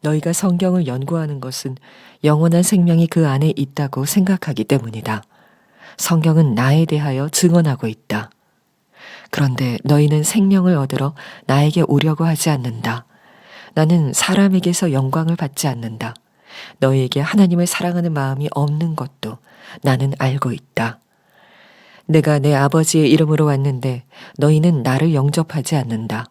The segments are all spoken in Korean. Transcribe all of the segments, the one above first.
너희가 성경을 연구하는 것은 영원한 생명이 그 안에 있다고 생각하기 때문이다. 성경은 나에 대하여 증언하고 있다. 그런데 너희는 생명을 얻으러 나에게 오려고 하지 않는다. 나는 사람에게서 영광을 받지 않는다. 너희에게 하나님을 사랑하는 마음이 없는 것도 나는 알고 있다. 내가 내 아버지의 이름으로 왔는데 너희는 나를 영접하지 않는다.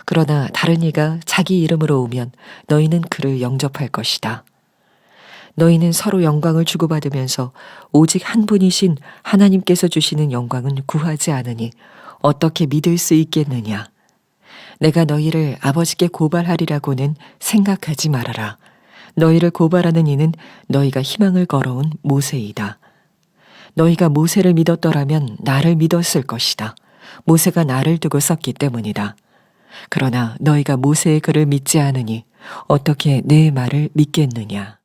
그러나 다른 이가 자기 이름으로 오면 너희는 그를 영접할 것이다. 너희는 서로 영광을 주고받으면서 오직 한 분이신 하나님께서 주시는 영광은 구하지 않으니 어떻게 믿을 수 있겠느냐. 내가 너희를 아버지께 고발하리라고는 생각하지 말아라. 너희를 고발하는 이는 너희가 희망을 걸어온 모세이다. 너희가 모세를 믿었더라면 나를 믿었을 것이다. 모세가 나를 두고 썼기 때문이다. 그러나 너희가 모세의 글을 믿지 않으니 어떻게 내 말을 믿겠느냐.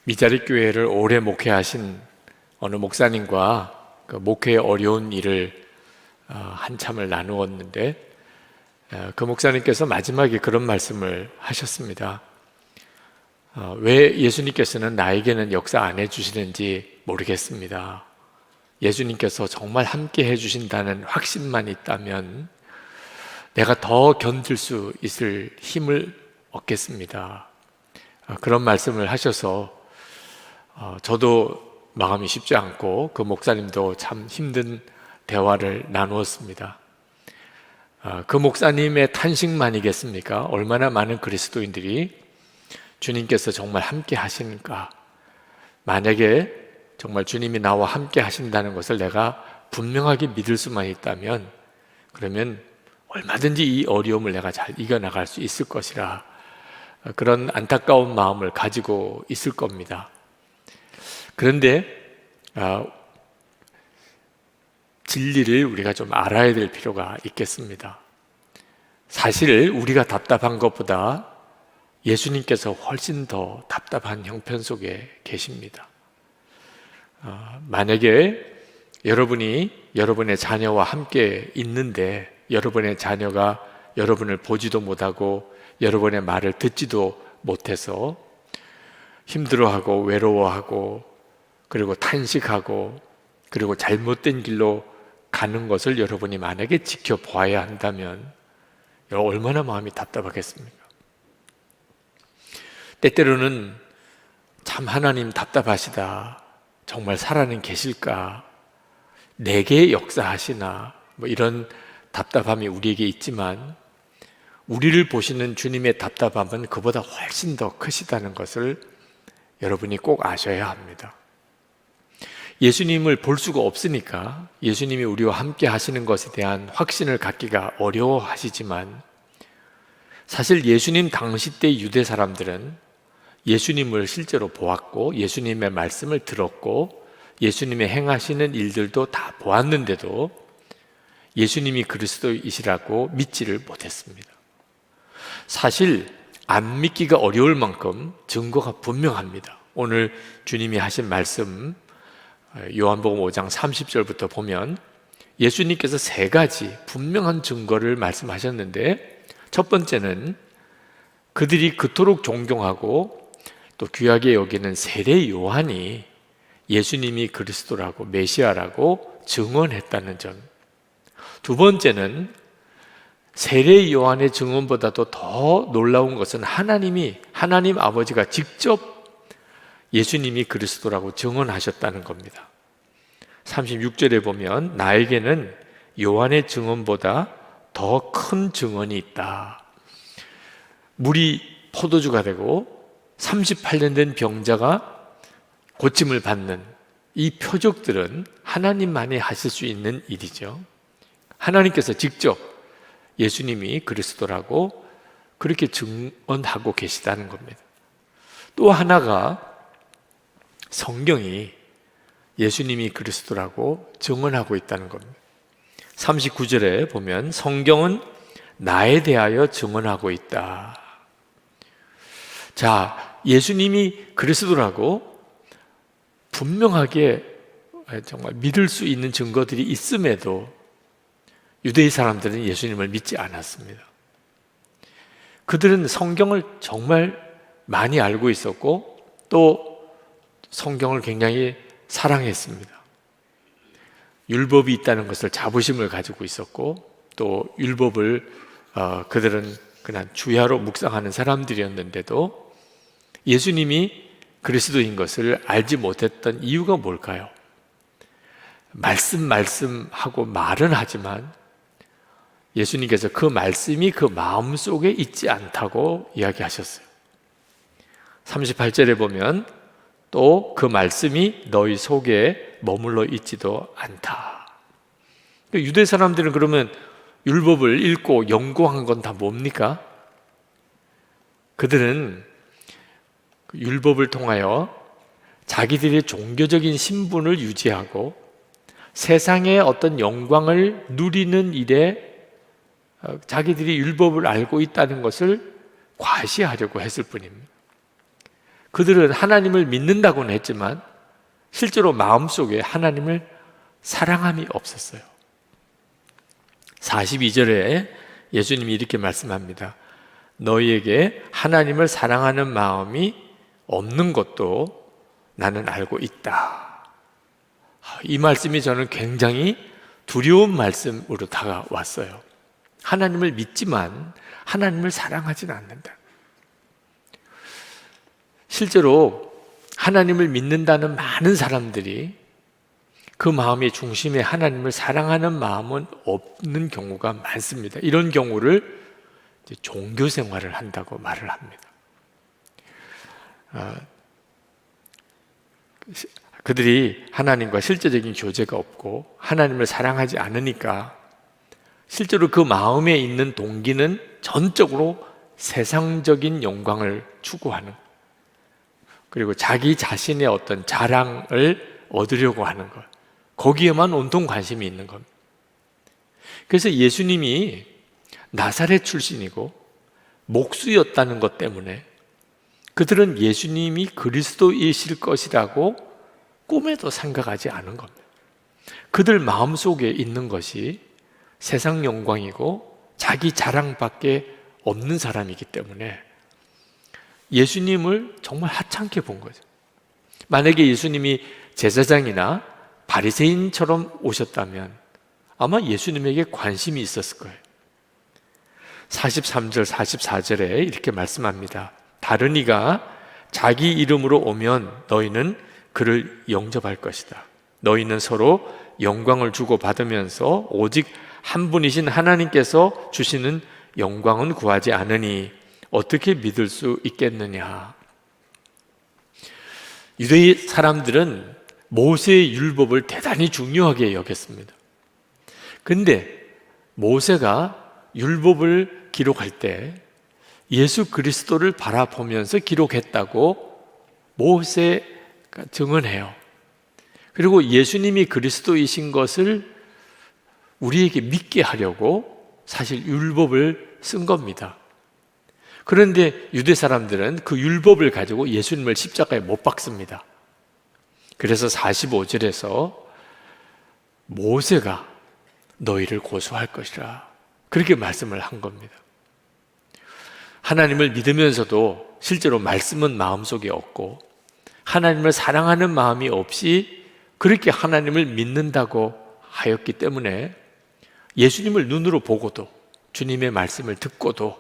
미자리 교회를 오래 목회하신 어느 목사님과 그 목회의 어려운 일을 한참을 나누었는데 그 목사님께서 마지막에 그런 말씀을 하셨습니다. 왜 예수님께서는 나에게는 역사 안 해주시는지 모르겠습니다. 예수님께서 정말 함께 해주신다는 확신만 있다면 내가 더 견딜 수 있을 힘을 얻겠습니다. 그런 말씀을 하셔서 저도 마음이 쉽지 않고 그 목사님도 참 힘든 대화를 나누었습니다. 그 목사님의 탄식만이겠습니까? 얼마나 많은 그리스도인들이 주님께서 정말 함께 하시는가? 만약에 정말 주님이 나와 함께 하신다는 것을 내가 분명하게 믿을 수만 있다면 그러면 얼마든지 이 어려움을 내가 잘 이겨나갈 수 있을 것이라 그런 안타까운 마음을 가지고 있을 겁니다. 그런데 진리를 우리가 좀 알아야 될 필요가 있겠습니다. 사실 우리가 답답한 것보다 예수님께서 훨씬 더 답답한 형편 속에 계십니다. 만약에 여러분이 여러분의 자녀와 함께 있는데 여러분의 자녀가 여러분을 보지도 못하고 여러분의 말을 듣지도 못해서 힘들어하고 외로워하고 그리고 탄식하고 그리고 잘못된 길로 가는 것을 여러분이 만약에 지켜봐야 한다면 얼마나 마음이 답답하겠습니까? 때때로는 참 하나님 답답하시다. 정말 살아는 계실까? 내게 역사하시나? 이런 답답함이 우리에게 있지만 우리를 보시는 주님의 답답함은 그보다 훨씬 더 크시다는 것을 여러분이 꼭 아셔야 합니다. 예수님을 볼 수가 없으니까 예수님이 우리와 함께 하시는 것에 대한 확신을 갖기가 어려워하시지만 사실 예수님 당시 때 유대 사람들은 예수님을 실제로 보았고 예수님의 말씀을 들었고 예수님의 행하시는 일들도 다 보았는데도 예수님이 그리스도이시라고 믿지를 못했습니다. 사실 안 믿기가 어려울 만큼 증거가 분명합니다. 오늘 주님이 하신 말씀 요한복음 5장 30절부터 보면 예수님께서 세 가지 분명한 증거를 말씀하셨는데 첫 번째는 그들이 그토록 존경하고 또 귀하게 여기는 세례 요한이 예수님이 그리스도라고 메시아라고 증언했다는 점. 두 번째는 세례 요한의 증언보다도 더 놀라운 것은 하나님 아버지가 직접 예수님이 그리스도라고 증언하셨다는 겁니다. 36절에 보면 나에게는 요한의 증언보다 더 큰 증언이 있다. 물이 포도주가 되고 38년 된 병자가 고침을 받는 이 표적들은 하나님만이 하실 수 있는 일이죠. 하나님께서 직접 예수님이 그리스도라고 그렇게 증언하고 계시다는 겁니다. 또 하나가 성경이 예수님이 그리스도라고 증언하고 있다는 겁니다. 39절에 보면 성경은 나에 대하여 증언하고 있다. 자, 예수님이 그리스도라고 분명하게 정말 믿을 수 있는 증거들이 있음에도 유대인 사람들은 예수님을 믿지 않았습니다. 그들은 성경을 정말 많이 알고 있었고 또 성경을 굉장히 사랑했습니다. 율법이 있다는 것을 자부심을 가지고 있었고 또 율법을 그들은 그냥 주야로 묵상하는 사람들이었는데도 예수님이 그리스도인 것을 알지 못했던 이유가 뭘까요? 말씀하고 말은 하지만 예수님께서 그 말씀이 그 마음속에 있지 않다고 이야기하셨어요. 38절에 보면 또 그 말씀이 너희 속에 머물러 있지도 않다. 유대 사람들은 그러면 율법을 읽고 연구한 건 다 뭡니까? 그들은 율법을 통하여 자기들의 종교적인 신분을 유지하고 세상의 어떤 영광을 누리는 일에 자기들이 율법을 알고 있다는 것을 과시하려고 했을 뿐입니다. 그들은 하나님을 믿는다고는 했지만 실제로 마음속에 하나님을 사랑함이 없었어요. 42절에 예수님이 이렇게 말씀합니다. 너희에게 하나님을 사랑하는 마음이 없는 것도 나는 알고 있다. 이 말씀이 저는 굉장히 두려운 말씀으로 다가왔어요. 하나님을 믿지만 하나님을 사랑하지는 않는다. 실제로 하나님을 믿는다는 많은 사람들이 그 마음의 중심에 하나님을 사랑하는 마음은 없는 경우가 많습니다. 이런 경우를 종교 생활을 한다고 말을 합니다. 그들이 하나님과 실제적인 교제가 없고 하나님을 사랑하지 않으니까 실제로 그 마음에 있는 동기는 전적으로 세상적인 영광을 추구하는, 그리고 자기 자신의 어떤 자랑을 얻으려고 하는 것, 거기에만 온통 관심이 있는 겁니다. 그래서 예수님이 나사렛 출신이고 목수였다는 것 때문에 그들은 예수님이 그리스도이실 것이라고 꿈에도 생각하지 않은 겁니다. 그들 마음속에 있는 것이 세상 영광이고 자기 자랑밖에 없는 사람이기 때문에 예수님을 정말 하찮게 본 거죠. 만약에 예수님이 제사장이나 바리새인처럼 오셨다면 아마 예수님에게 관심이 있었을 거예요. 43절, 44절에 이렇게 말씀합니다. 다른 이가 자기 이름으로 오면 너희는 그를 영접할 것이다. 너희는 서로 영광을 주고 받으면서 오직 한 분이신 하나님께서 주시는 영광은 구하지 않으니 어떻게 믿을 수 있겠느냐. 유대 사람들은 모세의 율법을 대단히 중요하게 여겼습니다. 근데 모세가 율법을 기록할 때 예수 그리스도를 바라보면서 기록했다고 모세가 증언해요. 그리고 예수님이 그리스도이신 것을 우리에게 믿게 하려고 사실 율법을 쓴 겁니다. 그런데 유대 사람들은 그 율법을 가지고 예수님을 십자가에 못 박습니다. 그래서 45절에서 모세가 너희를 고소할 것이라 그렇게 말씀을 한 겁니다. 하나님을 믿으면서도 실제로 말씀은 마음속에 없고 하나님을 사랑하는 마음이 없이 그렇게 하나님을 믿는다고 하였기 때문에 예수님을 눈으로 보고도 주님의 말씀을 듣고도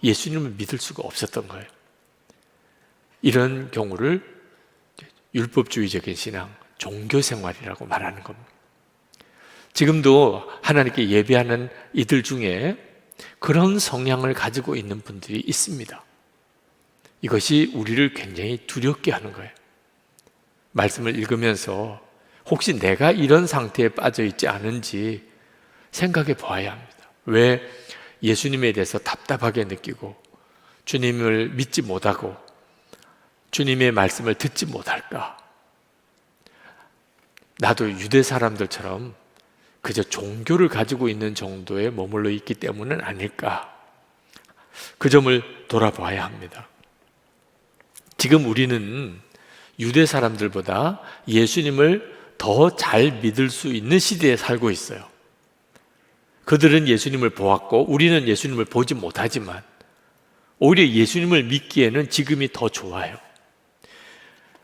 예수님을 믿을 수가 없었던 거예요. 이런 경우를 율법주의적인 신앙, 종교생활이라고 말하는 겁니다. 지금도 하나님께 예배하는 이들 중에 그런 성향을 가지고 있는 분들이 있습니다. 이것이 우리를 굉장히 두렵게 하는 거예요. 말씀을 읽으면서 혹시 내가 이런 상태에 빠져 있지 않은지 생각해 보아야 합니다. 왜 예수님에 대해서 답답하게 느끼고 주님을 믿지 못하고 주님의 말씀을 듣지 못할까? 나도 유대 사람들처럼 그저 종교를 가지고 있는 정도에 머물러 있기 때문은 아닐까? 그 점을 돌아봐야 합니다. 지금 우리는 유대 사람들보다 예수님을 더 잘 믿을 수 있는 시대에 살고 있어요. 그들은 예수님을 보았고 우리는 예수님을 보지 못하지만 오히려 예수님을 믿기에는 지금이 더 좋아요.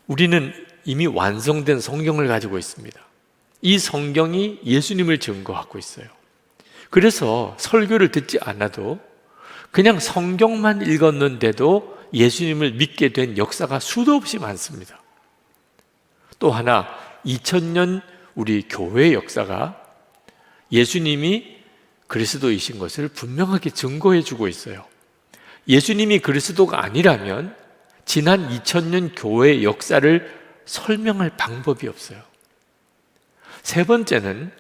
우리는 이미 완성된 성경을 가지고 있습니다. 이 성경이 예수님을 증거하고 있어요. 그래서 설교를 듣지 않아도 그냥 성경만 읽었는데도 예수님을 믿게 된 역사가 수도 없이 많습니다. 또 하나 2000년 우리 교회의 역사가 예수님이 그리스도이신 것을 분명하게 증거해 주고 있어요. 예수님이 그리스도가 아니라면 지난 2000년 교회의 역사를 설명할 방법이 없어요. 세 번째는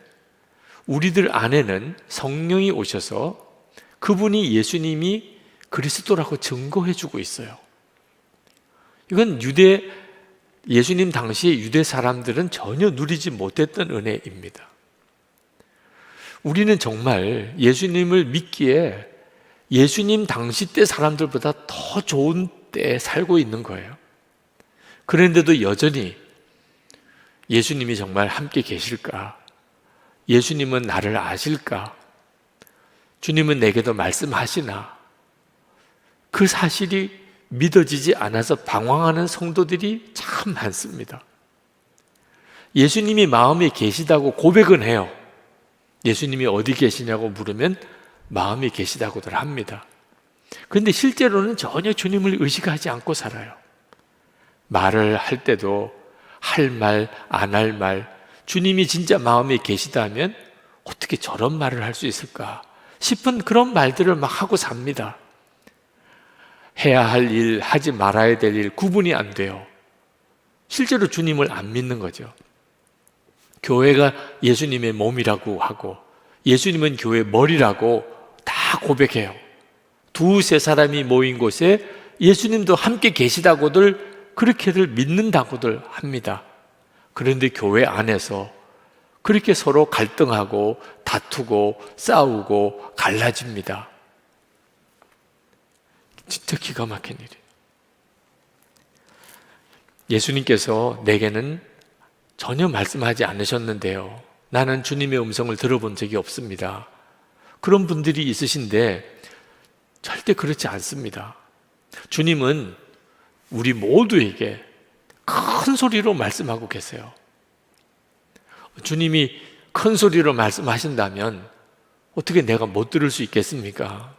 우리들 안에는 성령이 오셔서 그분이 예수님이 그리스도라고 증거해 주고 있어요. 이건 예수님 당시의 유대 사람들은 전혀 누리지 못했던 은혜입니다. 우리는 정말 예수님을 믿기에 예수님 당시 때 사람들보다 더 좋은 때에 살고 있는 거예요. 그런데도 여전히 예수님이 정말 함께 계실까? 예수님은 나를 아실까? 주님은 내게도 말씀하시나? 그 사실이 믿어지지 않아서 방황하는 성도들이 참 많습니다. 예수님이 마음에 계시다고 고백은 해요. 예수님이 어디 계시냐고 물으면 마음에 계시다고들 합니다. 그런데 실제로는 전혀 주님을 의식하지 않고 살아요. 말을 할 때도 할 말, 안 할 말, 주님이 진짜 마음에 계시다면 어떻게 저런 말을 할 수 있을까 싶은 그런 말들을 막 하고 삽니다. 해야 할 일, 하지 말아야 될 일 구분이 안 돼요. 실제로 주님을 안 믿는 거죠. 교회가 예수님의 몸이라고 하고 예수님은 교회의 머리라고 다 고백해요. 두세 사람이 모인 곳에 예수님도 함께 계시다고들 그렇게들 믿는다고들 합니다. 그런데 교회 안에서 그렇게 서로 갈등하고 다투고 싸우고 갈라집니다. 진짜 기가 막힌 일이에요. 예수님께서 내게는 전혀 말씀하지 않으셨는데요. 나는 주님의 음성을 들어본 적이 없습니다. 그런 분들이 있으신데 절대 그렇지 않습니다. 주님은 우리 모두에게 큰 소리로 말씀하고 계세요. 주님이 큰 소리로 말씀하신다면 어떻게 내가 못 들을 수 있겠습니까?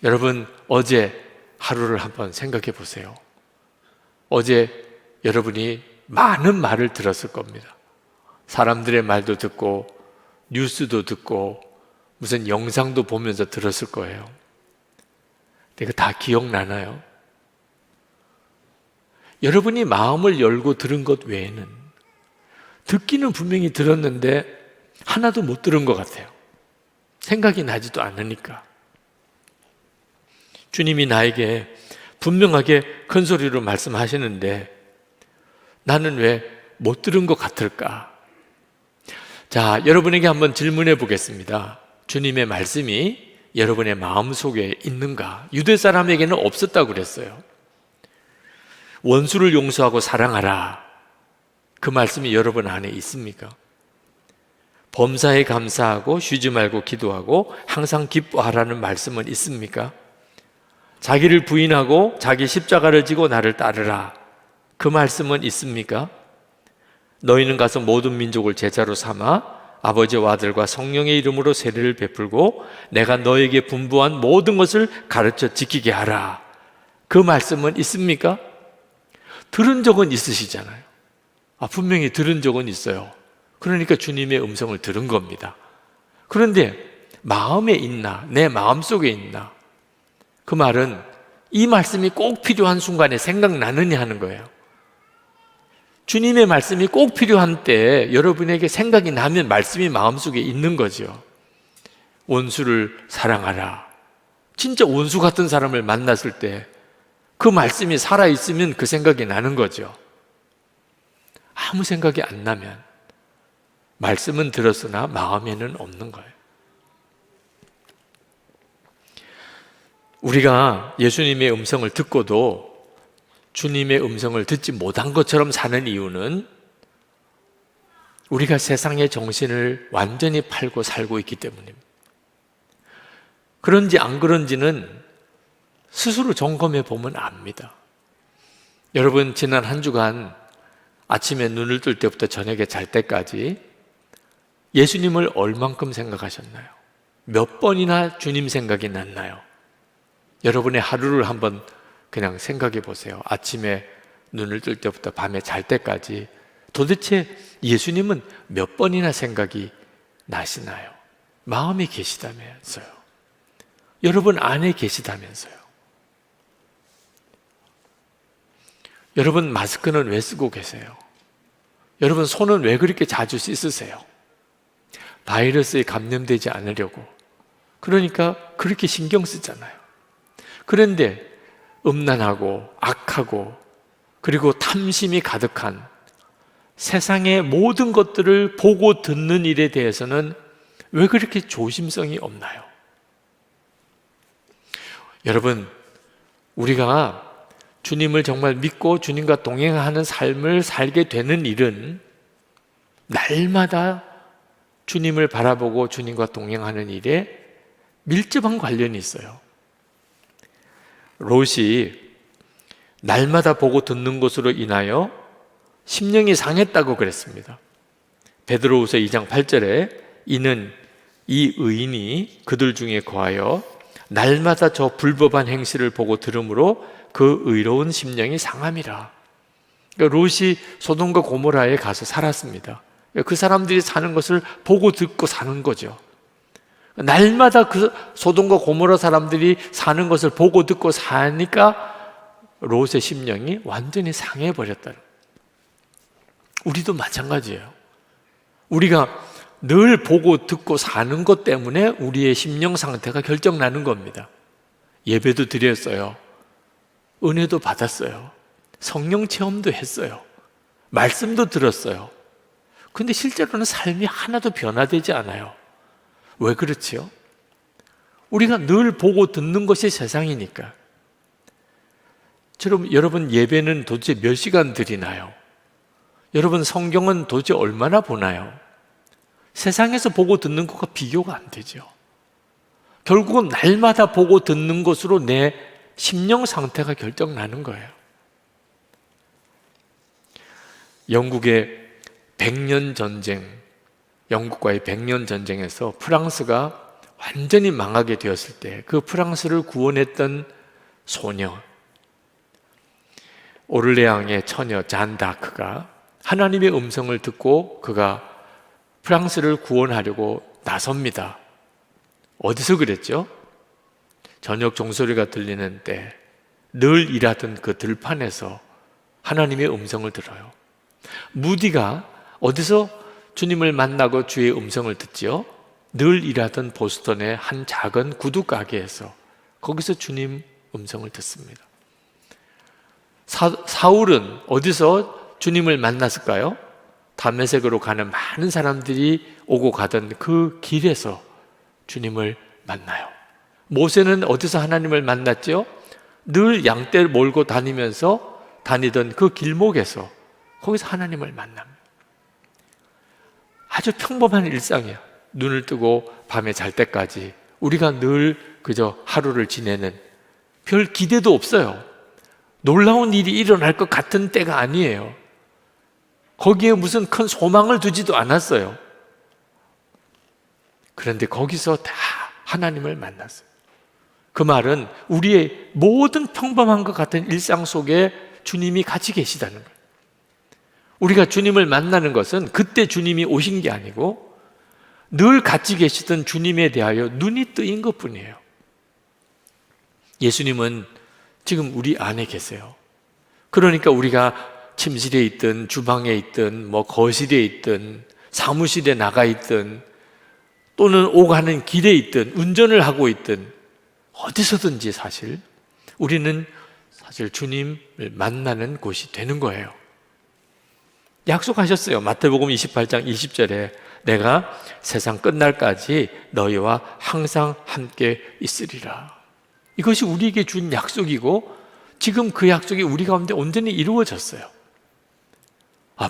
여러분, 어제 하루를 한번 생각해 보세요. 어제 여러분이 많은 말을 들었을 겁니다. 사람들의 말도 듣고 뉴스도 듣고 무슨 영상도 보면서 들었을 거예요. 근데 다 기억나나요? 여러분이 마음을 열고 들은 것 외에는 듣기는 분명히 들었는데 하나도 못 들은 것 같아요. 생각이 나지도 않으니까. 주님이 나에게 분명하게 큰 소리로 말씀하시는데 나는 왜 못 들은 것 같을까? 자, 여러분에게 한번 질문해 보겠습니다. 주님의 말씀이 여러분의 마음속에 있는가? 유대 사람에게는 없었다고 그랬어요. 원수를 용서하고 사랑하라. 그 말씀이 여러분 안에 있습니까? 범사에 감사하고 쉬지 말고 기도하고 항상 기뻐하라는 말씀은 있습니까? 자기를 부인하고 자기 십자가를 지고 나를 따르라. 그 말씀은 있습니까? 너희는 가서 모든 민족을 제자로 삼아 아버지와 아들과 성령의 이름으로 세례를 베풀고 내가 너에게 분부한 모든 것을 가르쳐 지키게 하라. 그 말씀은 있습니까? 들은 적은 있으시잖아요. 분명히 들은 적은 있어요. 그러니까 주님의 음성을 들은 겁니다. 그런데 마음에 있나? 내 마음속에 있나? 그 말은 이 말씀이 꼭 필요한 순간에 생각나느냐 하는 거예요. 주님의 말씀이 꼭 필요한 때 여러분에게 생각이 나면 말씀이 마음속에 있는 거죠. 원수를 사랑하라. 진짜 원수 같은 사람을 만났을 때 그 말씀이 살아있으면 그 생각이 나는 거죠. 아무 생각이 안 나면 말씀은 들었으나 마음에는 없는 거예요. 우리가 예수님의 음성을 듣고도 주님의 음성을 듣지 못한 것처럼 사는 이유는 우리가 세상의 정신을 완전히 팔고 살고 있기 때문입니다. 그런지 안 그런지는 스스로 점검해 보면 압니다. 여러분, 지난 한 주간 아침에 눈을 뜰 때부터 저녁에 잘 때까지 예수님을 얼만큼 생각하셨나요? 몇 번이나 주님 생각이 났나요? 여러분의 하루를 한번 그냥 생각해 보세요. 아침에 눈을 뜰 때부터 밤에 잘 때까지 도대체 예수님은 몇 번이나 생각이 나시나요? 마음에 계시다면서요. 여러분 안에 계시다면서요. 여러분 마스크는 왜 쓰고 계세요? 여러분 손은 왜 그렇게 자주 씻으세요? 바이러스에 감염되지 않으려고. 그러니까 그렇게 신경 쓰잖아요. 그런데 음란하고 악하고 그리고 탐심이 가득한 세상의 모든 것들을 보고 듣는 일에 대해서는 왜 그렇게 조심성이 없나요? 여러분, 우리가 주님을 정말 믿고 주님과 동행하는 삶을 살게 되는 일은 날마다 주님을 바라보고 주님과 동행하는 일에 밀접한 관련이 있어요. 롯이 날마다 보고 듣는 것으로 인하여 심령이 상했다고 그랬습니다. 베드로후서 2장 8절에 이는 이 의인이 그들 중에 거하여 날마다 저 불법한 행실을 보고 들으므로 그 의로운 심령이 상함이라. 그러니까 롯이 소돔과 고모라에 가서 살았습니다. 그 사람들이 사는 것을 보고 듣고 사는 거죠. 날마다 그 소돔과 고모라 사람들이 사는 것을 보고 듣고 사니까 롯의 심령이 완전히 상해버렸다. 우리도 마찬가지예요. 우리가 늘 보고 듣고 사는 것 때문에 우리의 심령 상태가 결정나는 겁니다. 예배도 드렸어요. 은혜도 받았어요. 성령 체험도 했어요. 말씀도 들었어요. 근데 실제로는 삶이 하나도 변화되지 않아요. 왜 그렇지요? 우리가 늘 보고 듣는 것이 세상이니까. 여러분 예배는 도대체 몇 시간 드리나요? 여러분 성경은 도대체 얼마나 보나요? 세상에서 보고 듣는 것과 비교가 안 되죠. 결국은 날마다 보고 듣는 것으로 내 심령 상태가 결정나는 거예요. 영국의 100년 전쟁, 영국과의 100년 전쟁에서 프랑스가 완전히 망하게 되었을 때 그 프랑스를 구원했던 소녀, 오를레앙의 처녀 잔 다크가 하나님의 음성을 듣고 그가 프랑스를 구원하려고 나섭니다. 어디서 그랬죠? 저녁 종소리가 들리는 때 늘 일하던 그 들판에서 하나님의 음성을 들어요. 무디가 어디서 주님을 만나고 주의 음성을 듣지요? 늘 일하던 보스턴의 한 작은 구두 가게에서 거기서 주님 음성을 듣습니다. 사울은 어디서 주님을 만났을까요? 다메섹으로 가는 많은 사람들이 오고 가던 그 길에서 주님을 만나요. 모세는 어디서 하나님을 만났죠? 늘 양떼를 몰고 다니면서 다니던 그 길목에서 거기서 하나님을 만납니다. 아주 평범한 일상이야. 눈을 뜨고 밤에 잘 때까지 우리가 늘 그저 하루를 지내는 별 기대도 없어요. 놀라운 일이 일어날 것 같은 때가 아니에요. 거기에 무슨 큰 소망을 두지도 않았어요. 그런데 거기서 다 하나님을 만났어요. 그 말은 우리의 모든 평범한 것 같은 일상 속에 주님이 같이 계시다는 거예요. 우리가 주님을 만나는 것은 그때 주님이 오신 게 아니고 늘 같이 계시던 주님에 대하여 눈이 뜨인 것뿐이에요. 예수님은 지금 우리 안에 계세요. 그러니까 우리가 침실에 있든 주방에 있든 거실에 있든 사무실에 나가 있든 또는 오가는 길에 있든 운전을 하고 있든 어디서든지 사실 우리는 주님을 만나는 곳이 되는 거예요. 약속하셨어요. 마태복음 28장 20절에 내가 세상 끝날까지 너희와 항상 함께 있으리라. 이것이 우리에게 준 약속이고 지금 그 약속이 우리 가운데 온전히 이루어졌어요.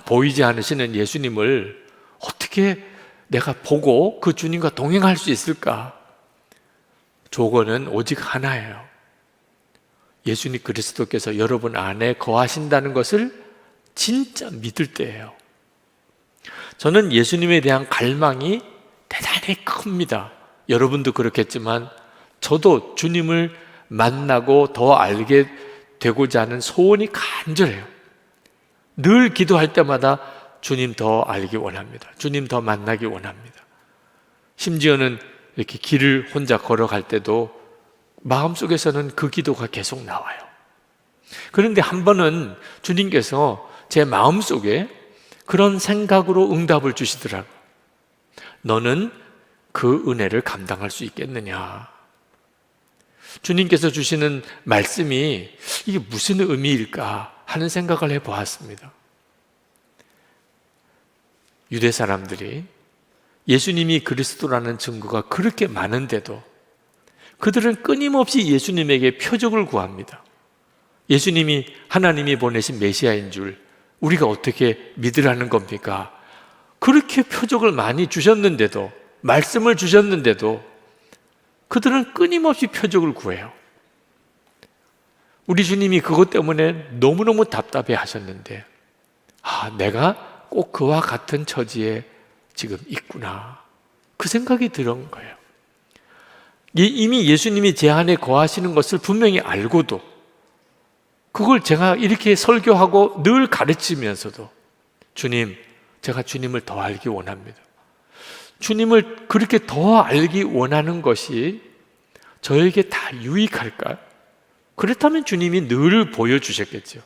보이지 않으시는 예수님을 어떻게 내가 보고 그 주님과 동행할 수 있을까? 조건은 오직 하나예요. 예수님 그리스도께서 여러분 안에 거하신다는 것을 진짜 믿을 때예요. 저는 예수님에 대한 갈망이 대단히 큽니다. 여러분도 그렇겠지만 저도 주님을 만나고 더 알게 되고자 하는 소원이 간절해요. 늘 기도할 때마다 주님 더 알기 원합니다. 주님 더 만나기 원합니다. 심지어는 이렇게 길을 혼자 걸어갈 때도 마음속에서는 그 기도가 계속 나와요. 그런데 한 번은 주님께서 제 마음속에 그런 생각으로 응답을 주시더라고요. 너는 그 은혜를 감당할 수 있겠느냐? 주님께서 주시는 말씀이 이게 무슨 의미일까 하는 생각을 해보았습니다. 유대 사람들이 예수님이 그리스도라는 증거가 그렇게 많은데도 그들은 끊임없이 예수님에게 표적을 구합니다. 예수님이 하나님이 보내신 메시아인 줄 우리가 어떻게 믿으라는 겁니까? 그렇게 표적을 많이 주셨는데도, 말씀을 주셨는데도 그들은 끊임없이 표적을 구해요. 우리 주님이 그것 때문에 너무너무 답답해 하셨는데, 내가 꼭 그와 같은 처지에 지금 있구나, 그 생각이 들은 거예요. 이미 예수님이 제 안에 거하시는 것을 분명히 알고도, 그걸 제가 이렇게 설교하고 늘 가르치면서도, 주님, 제가 주님을 더 알기 원합니다. 주님을 그렇게 더 알기 원하는 것이 저에게 다 유익할까요? 그렇다면 주님이 늘 보여주셨겠죠.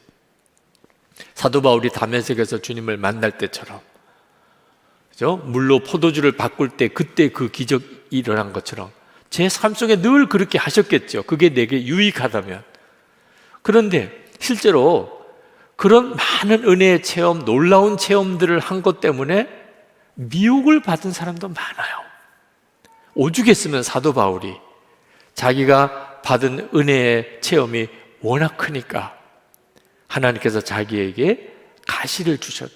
사도 바울이 다메섹에서 주님을 만날 때처럼, 그죠? 물로 포도주를 바꿀 때 그때 그 기적이 일어난 것처럼 제 삶 속에 늘 그렇게 하셨겠죠. 그게 내게 유익하다면. 그런데 실제로 그런 많은 은혜의 체험, 놀라운 체험들을 한 것 때문에 미혹을 받은 사람도 많아요. 오죽했으면 사도 바울이 자기가 받은 은혜의 체험이 워낙 크니까 하나님께서 자기에게 가시를 주셨다.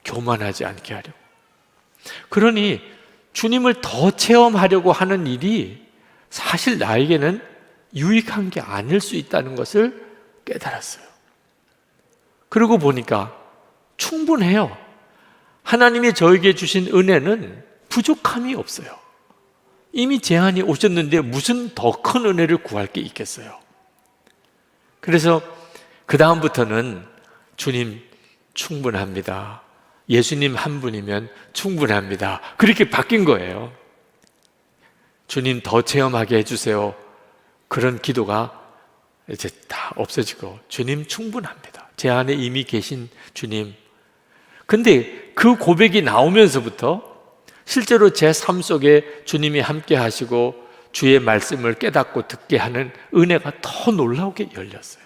교만하지 않게 하려고. 그러니 주님을 더 체험하려고 하는 일이 사실 나에게는 유익한 게 아닐 수 있다는 것을 깨달았어요. 그러고 보니까 충분해요. 하나님이 저에게 주신 은혜는 부족함이 없어요. 이미 제 안에 오셨는데 무슨 더 큰 은혜를 구할 게 있겠어요. 그래서 그 다음부터는 주님 충분합니다. 예수님 한 분이면 충분합니다. 그렇게 바뀐 거예요. 주님 더 체험하게 해주세요. 그런 기도가 이제 다 없어지고, 주님 충분합니다. 제 안에 이미 계신 주님. 근데 그 고백이 나오면서부터 실제로 제 삶 속에 주님이 함께 하시고 주의 말씀을 깨닫고 듣게 하는 은혜가 더 놀라우게 열렸어요.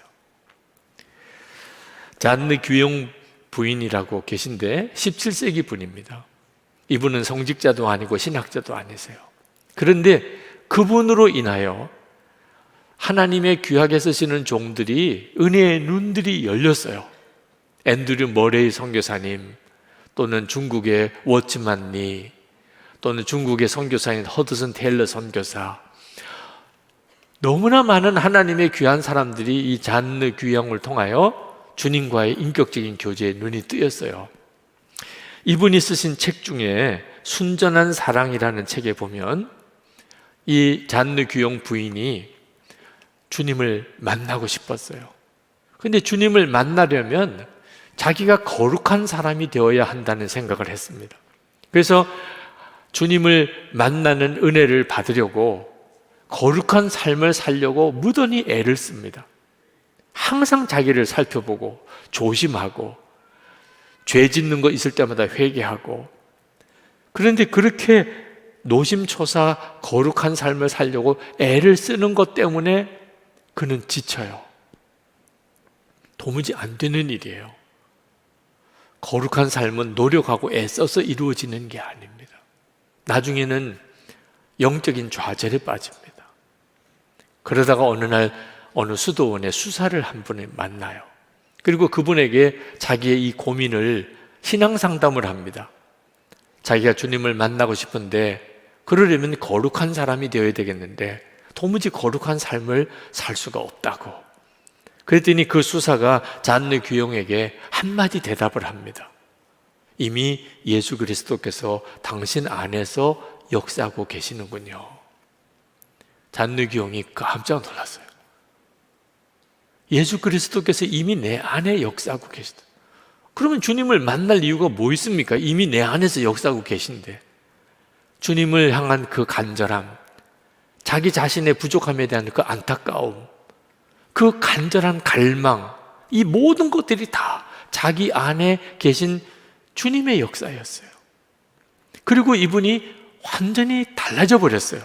잔느 규용 부인이라고 계신데 17세기 분입니다. 이분은 성직자도 아니고 신학자도 아니세요. 그런데 그분으로 인하여 하나님의 귀하게 쓰시는 종들이, 은혜의 눈들이 열렸어요. 앤드류 머레이 선교사님, 또는 중국의 워츠만 리, 또는 중국의 선교사인 허드슨 테일러 선교사, 너무나 많은 하나님의 귀한 사람들이 이 잔느 규영을 통하여 주님과의 인격적인 교제에 눈이 뜨였어요. 이분이 쓰신 책 중에 순전한 사랑이라는 책에 보면 이 잔느 규영 부인이 주님을 만나고 싶었어요. 근데 주님을 만나려면 자기가 거룩한 사람이 되어야 한다는 생각을 했습니다. 그래서 주님을 만나는 은혜를 받으려고 거룩한 삶을 살려고 무던히 애를 씁니다. 항상 자기를 살펴보고 조심하고 죄 짓는 거 있을 때마다 회개하고. 그런데 그렇게 노심초사 거룩한 삶을 살려고 애를 쓰는 것 때문에 그는 지쳐요. 도무지 안 되는 일이에요. 거룩한 삶은 노력하고 애써서 이루어지는 게 아닙니다. 나중에는 영적인 좌절에 빠집니다. 그러다가 어느 날 어느 수도원에 수사를 한 분을 만나요. 그리고 그분에게 자기의 이 고민을 신앙상담을 합니다. 자기가 주님을 만나고 싶은데 그러려면 거룩한 사람이 되어야 되겠는데 도무지 거룩한 삶을 살 수가 없다고. 그랬더니 그 수사가 잔느 귀용에게 한마디 대답을 합니다. 이미 예수 그리스도께서 당신 안에서 역사하고 계시는군요. 잔느 귀용이 깜짝 놀랐어요. 예수 그리스도께서 이미 내 안에 역사하고 계시다. 그러면 주님을 만날 이유가 뭐 있습니까? 이미 내 안에서 역사하고 계신데. 주님을 향한 그 간절함, 자기 자신의 부족함에 대한 그 안타까움, 그 간절한 갈망, 이 모든 것들이 다 자기 안에 계신 주님의 역사였어요. 그리고 이분이 완전히 달라져 버렸어요.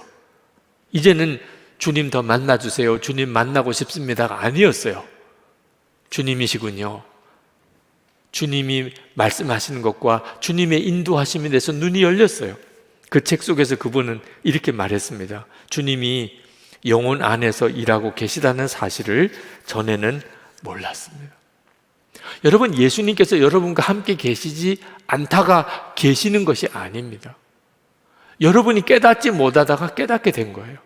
이제는 주님 더 만나주세요, 주님 만나고 싶습니다가 아니었어요. 주님이시군요. 주님이 말씀하시는 것과 주님의 인도하심에 대해서 눈이 열렸어요. 그 책 속에서 그분은 이렇게 말했습니다. 주님이 영혼 안에서 일하고 계시다는 사실을 전에는 몰랐습니다. 여러분, 예수님께서 여러분과 함께 계시지 않다가 계시는 것이 아닙니다. 여러분이 깨닫지 못하다가 깨닫게 된 거예요.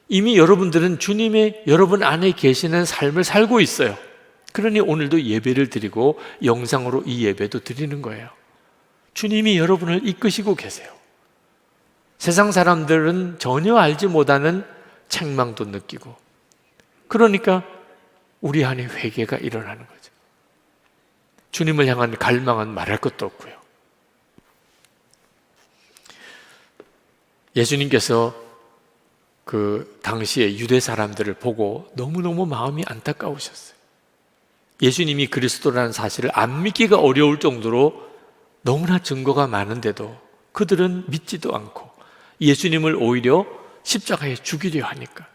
이미 여러분들은 주님의 여러분 안에 계시는 삶을 살고 있어요. 그러니 오늘도 예배를 드리고 영상으로 이 예배도 드리는 거예요. 주님이 여러분을 이끄시고 계세요. 세상 사람들은 전혀 알지 못하는 책망도 느끼고, 그러니까 우리 안에 회개가 일어나는 거죠. 주님을 향한 갈망은 말할 것도 없고요. 예수님께서 그 당시에 유대 사람들을 보고 너무너무 마음이 안타까우셨어요. 예수님이 그리스도라는 사실을 안 믿기가 어려울 정도로 너무나 증거가 많은데도 그들은 믿지도 않고 예수님을 오히려 십자가에 죽이려 하니까.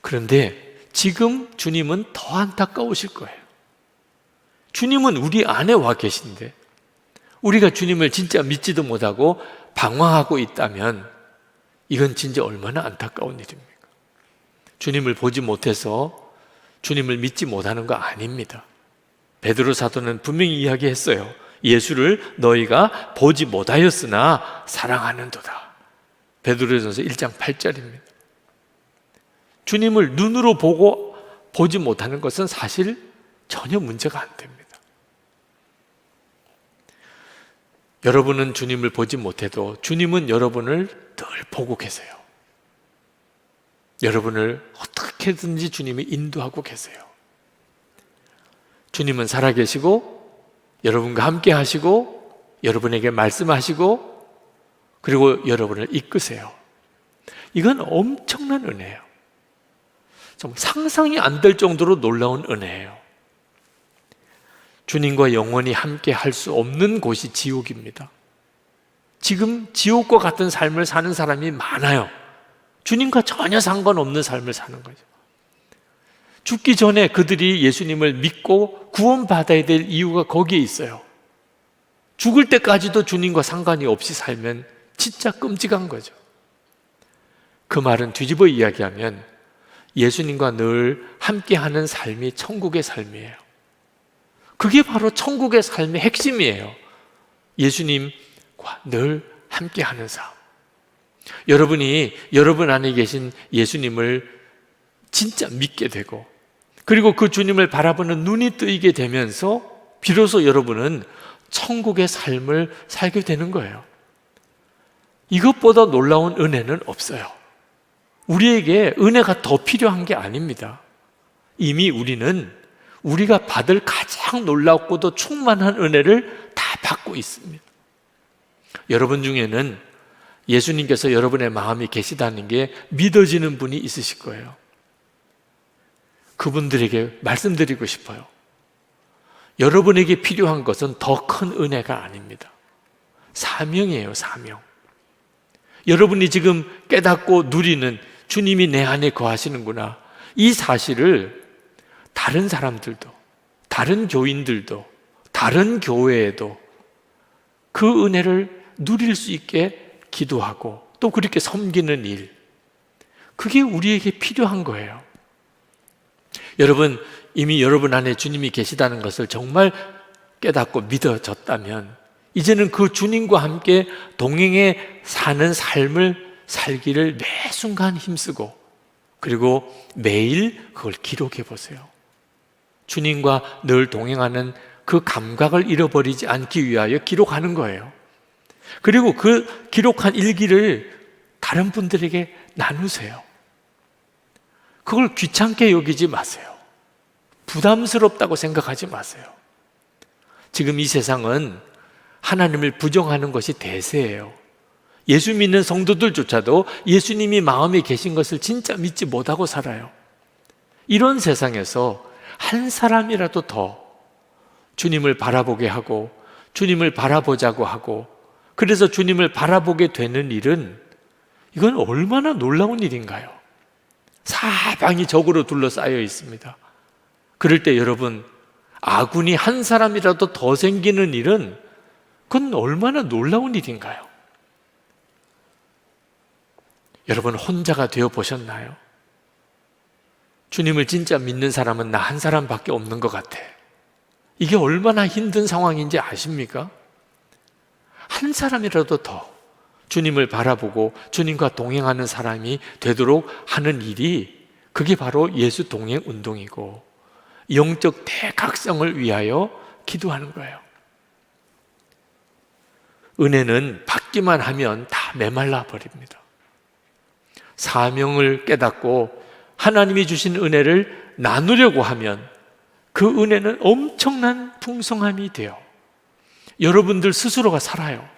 그런데 지금 주님은 더 안타까우실 거예요. 주님은 우리 안에 와 계신데 우리가 주님을 진짜 믿지도 못하고 방황하고 있다면 이건 진짜 얼마나 안타까운 일입니까? 주님을 보지 못해서 주님을 믿지 못하는 거 아닙니다. 베드로 사도는 분명히 이야기했어요. 예수를 너희가 보지 못하였으나 사랑하는도다. 베드로전서 1장 8절입니다. 주님을 눈으로 보고 보지 못하는 것은 사실 전혀 문제가 안 됩니다. 여러분은 주님을 보지 못해도 주님은 여러분을 늘 보고 계세요. 여러분을 어떻게든지 주님이 인도하고 계세요. 주님은 살아계시고 여러분과 함께 하시고 여러분에게 말씀하시고 그리고 여러분을 이끄세요. 이건 엄청난 은혜예요. 좀 상상이 안 될 정도로 놀라운 은혜예요. 주님과 영원히 함께 할 수 없는 곳이 지옥입니다. 지금 지옥과 같은 삶을 사는 사람이 많아요. 주님과 전혀 상관없는 삶을 사는 거죠. 죽기 전에 그들이 예수님을 믿고 구원받아야 될 이유가 거기에 있어요. 죽을 때까지도 주님과 상관이 없이 살면 진짜 끔찍한 거죠. 그 말은 뒤집어 이야기하면 예수님과 늘 함께하는 삶이 천국의 삶이에요. 그게 바로 천국의 삶의 핵심이에요. 예수님과 늘 함께하는 삶. 여러분이 여러분 안에 계신 예수님을 진짜 믿게 되고 그리고 그 주님을 바라보는 눈이 뜨이게 되면서 비로소 여러분은 천국의 삶을 살게 되는 거예요. 이것보다 놀라운 은혜는 없어요. 우리에게 은혜가 더 필요한 게 아닙니다. 이미 우리는 우리가 받을 가장 놀랍고도 충만한 은혜를 다 받고 있습니다. 여러분 중에는 예수님께서 여러분의 마음에 계시다는 게 믿어지는 분이 있으실 거예요. 그분들에게 말씀드리고 싶어요. 여러분에게 필요한 것은 더 큰 은혜가 아닙니다. 사명이에요, 사명. 여러분이 지금 깨닫고 누리는 주님이 내 안에 거하시는구나. 이 사실을 다른 사람들도, 다른 교인들도, 다른 교회에도 그 은혜를 누릴 수 있게 기도하고 또 그렇게 섬기는 일, 그게 우리에게 필요한 거예요. 여러분, 이미 여러분 안에 주님이 계시다는 것을 정말 깨닫고 믿어졌다면 이제는 그 주님과 함께 동행해 사는 삶을 살기를 매 순간 힘쓰고 그리고 매일 그걸 기록해 보세요. 주님과 늘 동행하는 그 감각을 잃어버리지 않기 위하여 기록하는 거예요. 그리고 그 기록한 일기를 다른 분들에게 나누세요. 그걸 귀찮게 여기지 마세요. 부담스럽다고 생각하지 마세요. 지금 이 세상은 하나님을 부정하는 것이 대세예요. 예수 믿는 성도들조차도 예수님이 마음에 계신 것을 진짜 믿지 못하고 살아요. 이런 세상에서 한 사람이라도 더 주님을 바라보게 하고 주님을 바라보자고 하고 그래서 주님을 바라보게 되는 일은 이건 얼마나 놀라운 일인가요? 사방이 적으로 둘러싸여 있습니다. 그럴 때 여러분, 아군이 한 사람이라도 더 생기는 일은 그건 얼마나 놀라운 일인가요? 여러분 혼자가 되어 보셨나요? 주님을 진짜 믿는 사람은 나 한 사람밖에 없는 것 같아. 이게 얼마나 힘든 상황인지 아십니까? 한 사람이라도 더 주님을 바라보고 주님과 동행하는 사람이 되도록 하는 일이 그게 바로 예수 동행 운동이고 영적 대각성을 위하여 기도하는 거예요. 은혜는 받기만 하면 다 메말라 버립니다. 사명을 깨닫고 하나님이 주신 은혜를 나누려고 하면 그 은혜는 엄청난 풍성함이 돼요. 여러분들 스스로가 살아요.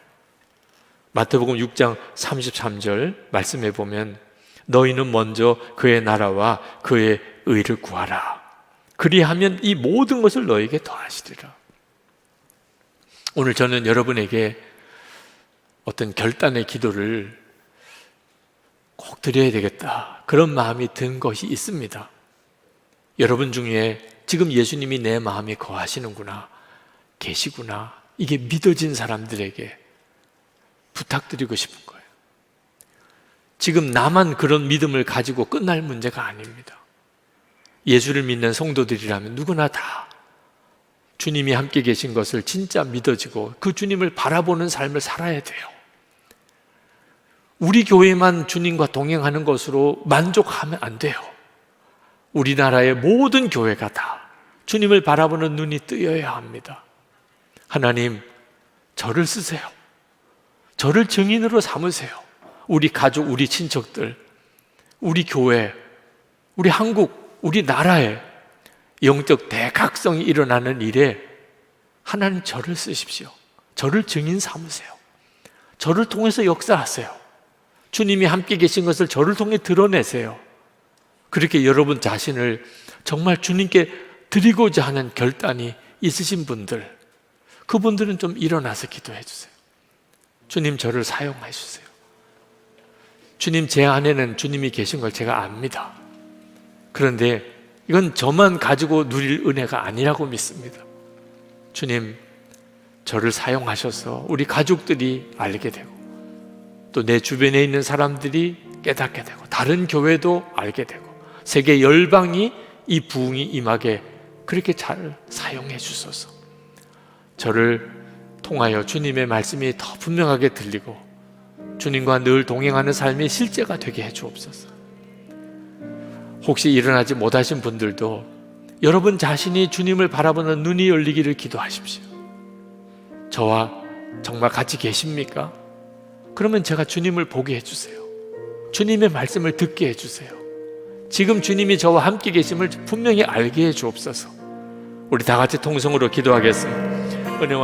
마태복음 6장 33절 말씀해 보면 너희는 먼저 그의 나라와 그의 의를 구하라. 그리하면 이 모든 것을 너에게 더하시리라. 오늘 저는 여러분에게 어떤 결단의 기도를 꼭 드려야 되겠다 그런 마음이 든 것이 있습니다. 여러분 중에 지금 예수님이 내 마음에 거하시는구나, 계시구나, 이게 믿어진 사람들에게 부탁드리고 싶은 거예요. 지금 나만 그런 믿음을 가지고 끝날 문제가 아닙니다. 예수를 믿는 성도들이라면 누구나 다 주님이 함께 계신 것을 진짜 믿어지고 그 주님을 바라보는 삶을 살아야 돼요. 우리 교회만 주님과 동행하는 것으로 만족하면 안 돼요. 우리나라의 모든 교회가 다 주님을 바라보는 눈이 뜨여야 합니다. 하나님, 저를 쓰세요. 저를 증인으로 삼으세요. 우리 가족, 우리 친척들, 우리 교회, 우리 한국, 우리 나라에 영적 대각성이 일어나는 일에 하나님 저를 쓰십시오. 저를 증인 삼으세요. 저를 통해서 역사하세요. 주님이 함께 계신 것을 저를 통해 드러내세요. 그렇게 여러분 자신을 정말 주님께 드리고자 하는 결단이 있으신 분들, 그분들은 좀 일어나서 기도해 주세요. 주님, 저를 사용해 주세요. 주님, 제 안에는 주님이 계신 걸 제가 압니다. 그런데 이건 저만 가지고 누릴 은혜가 아니라고 믿습니다. 주님, 저를 사용하셔서 우리 가족들이 알게 되고 또 내 주변에 있는 사람들이 깨닫게 되고 다른 교회도 알게 되고 세계 열방이 이 부흥이 임하게 그렇게 잘 사용해 주소서. 저를 통하여 주님의 말씀이 더 분명하게 들리고 주님과 늘 동행하는 삶이 실제가 되게 해 주옵소서. 혹시 일어나지 못하신 분들도 여러분 자신이 주님을 바라보는 눈이 열리기를 기도하십시오. 저와 정말 같이 계십니까? 그러면 제가 주님을 보게 해주세요. 주님의 말씀을 듣게 해주세요. 지금 주님이 저와 함께 계심을 분명히 알게 해 주옵소서. 우리 다 같이 통성으로 기도하겠습니다. 은혜와